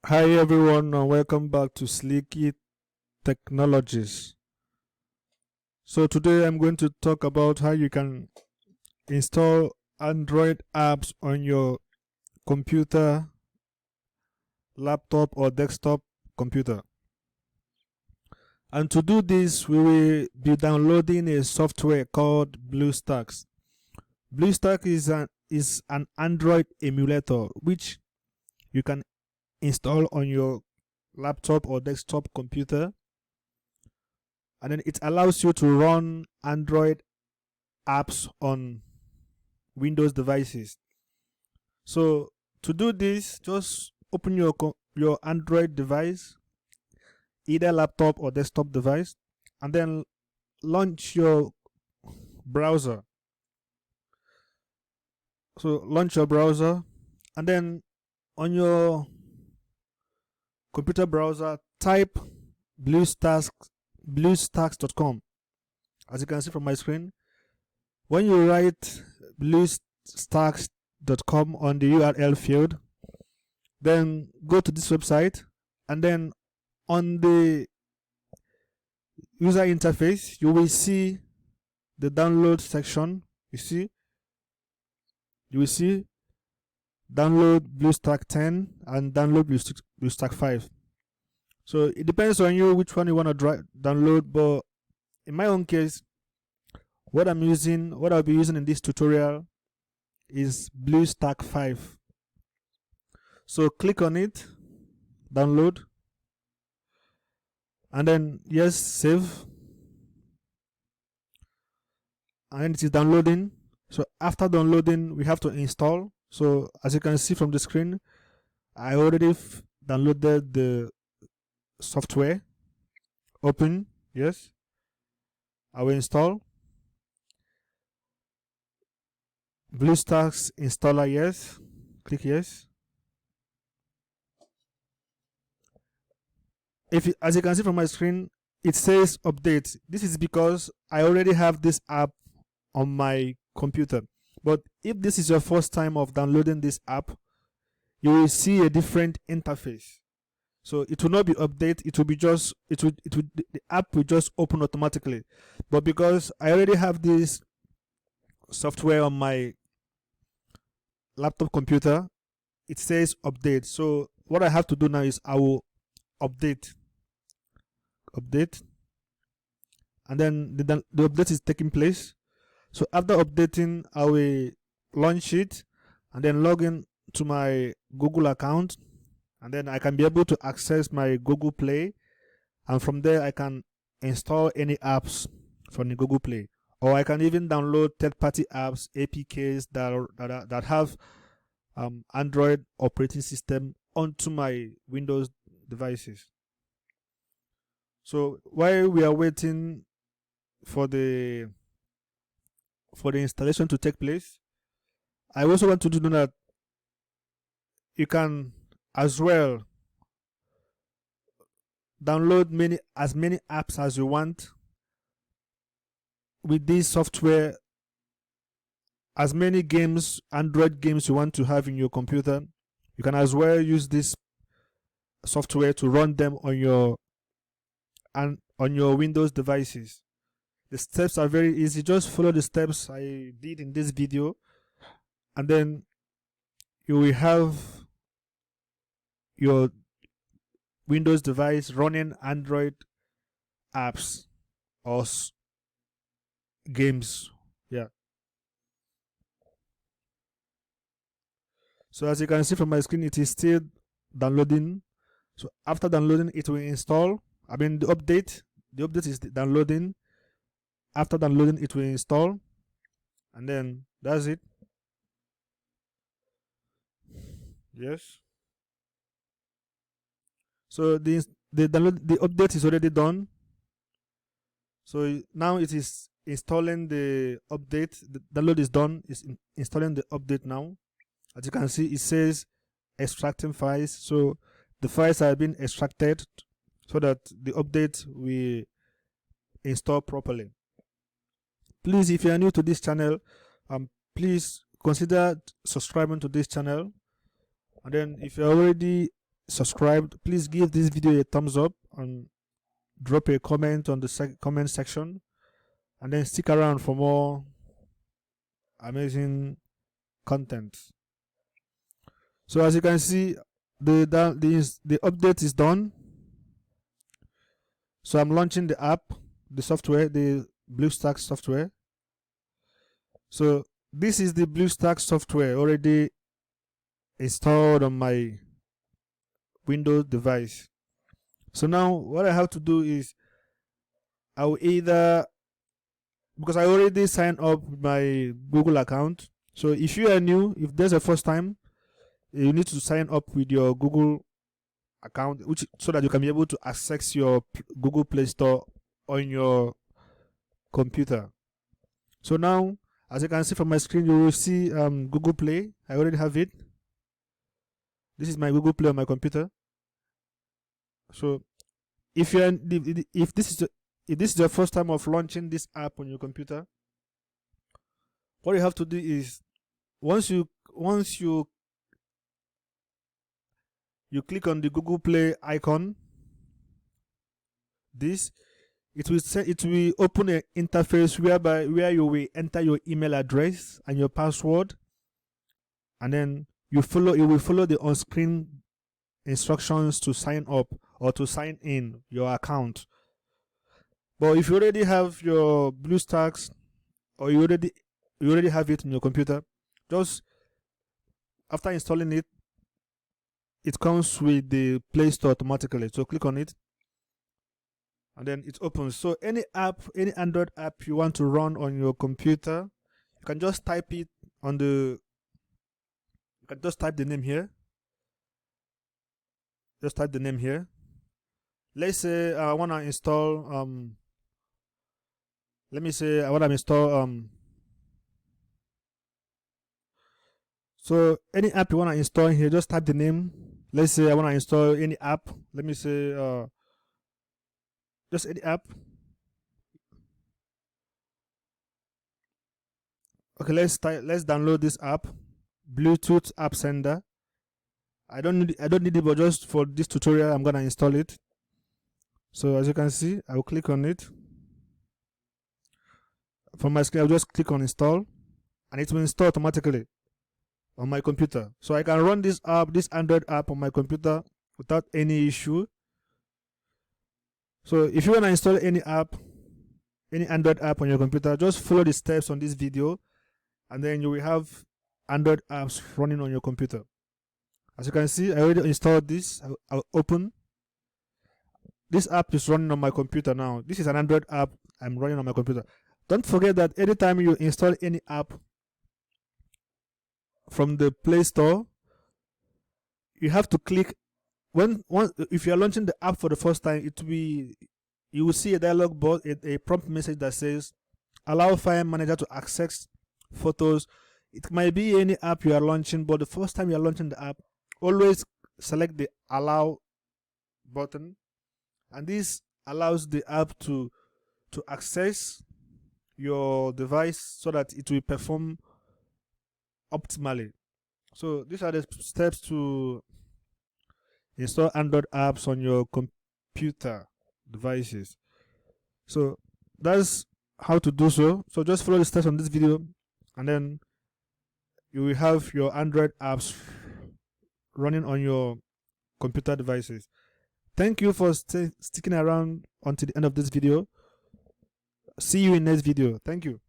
Hi everyone and welcome back to Sleeky Technologies. So today I'm going to talk about how you can install Android apps on your computer, laptop or desktop computer. And to do this, we will be downloading a software called BlueStacks. BlueStack is an Android emulator which you can install on your laptop or desktop computer, and then it allows you to run Android apps on Windows devices. So to do this, just open your Android device, either laptop or desktop device, and then launch your browser. So launch your browser, and then on your computer browser, type bluestacks.com. As you can see from my screen, when you write bluestacks.com on the URL field, then go to this website, and then on the user interface you will see the download section. You will see download BlueStack 10 and download BlueStack 5. So it depends on you which one you want to download, but in my own case, what I'll be using in this tutorial is BlueStack 5. So click on it, download, and then yes, save, and it is downloading. So after downloading, we have to install. So as you can see from the screen, I already downloaded the software. Open, yes, I will install. BlueStacks installer, yes, click yes. As you can see from my screen, it says update. This is because I already have this app on my computer. But if this is your first time of downloading this app, you will see a different interface. So it will not be update, it will be just the app will just open automatically. But because I already have this software on my laptop computer, it says update. So what I have to do now is I will update, and then the update is taking place. So after updating, I will launch it and then log in to my Google account, and then I can be able to access my Google Play, and from there I can install any apps from the Google Play, or I can even download third-party apps, APKs that have Android operating system onto my Windows devices. So while we are waiting for the installation to take place, I also want to know that you can as well download as many apps as you want with this software. As many games, Android games you want to have in your computer, you can as well use this software to run them on your Windows devices. The steps are very easy. Just follow the steps I did in this video, and then you will have your Windows device running Android apps or games. Yeah. So as you can see from my screen, it is still downloading. So after downloading, it will install. I mean the update is downloading. After downloading, it will install, and then that's it. Yes. So the update is already done. So now it is installing the update. The download is done. It's installing the update now. As you can see, it says extracting files. So the files are being extracted so that the update will install properly. Please, if you are new to this channel, please consider subscribing to this channel. And then if you're already subscribed, please give this video a thumbs up and drop a comment on the comment section, and then stick around for more amazing content. So as you can see, the update is done. So I'm launching the app, the software, the BlueStacks software. So this is the BlueStacks software already installed on my Windows device. So now what I have to do is I will either, because I already signed up my Google account. So if you are new, if there's a first time, you need to sign up with your Google account, so that you can be able to access your Google Play Store on your computer. So now, as you can see from my screen, you will see Google Play. I already have it. This is my Google Play on my computer. So if this is your first time of launching this app on your computer, what you have to do is once you click on the Google Play icon, it will open an interface where you will enter your email address and your password, and then you will follow the on-screen instructions to sign up or to sign in your account. But if you already have your BlueStacks, or you already have it in your computer, just after installing it, it comes with the Play Store automatically. So click on it, and then it opens. So any Android app you want to run on your computer, you can just type it on the. You can just type the name here. Just type the name here. Let's say I want to install. Let me say I want to install. So any app you want to install here, just type the name. Let's say I want to install any app. Let me say just any app. Okay, let's download this app, Bluetooth App Sender. I don't need it, but just for this tutorial, I'm gonna install it. So as you can see, I will click on it. From my screen, I'll just click on install, and it will install automatically on my computer. So I can run this Android app on my computer without any issue. So if you want to install any Android app on your computer, just follow the steps on this video, and then you will have Android apps running on your computer. As you can see, I already installed this. I'll open. This app is running on my computer now. This is an Android app I'm running on my computer. Don't forget that anytime you install any app from the Play Store, you have to click if you are launching the app for the first time, you will see a dialog box, a prompt message that says allow File Manager to access photos. It might be any app you are launching, but the first time you are launching the app, always select the allow button, and this allows the app to access your device so that it will perform optimally. So these are the steps to install Android apps on your computer devices. So that's how to do so. So just follow the steps on this video, and then you will have your Android apps running on your computer devices. Thank you for sticking around until the end of this video. See you in next video. Thank you.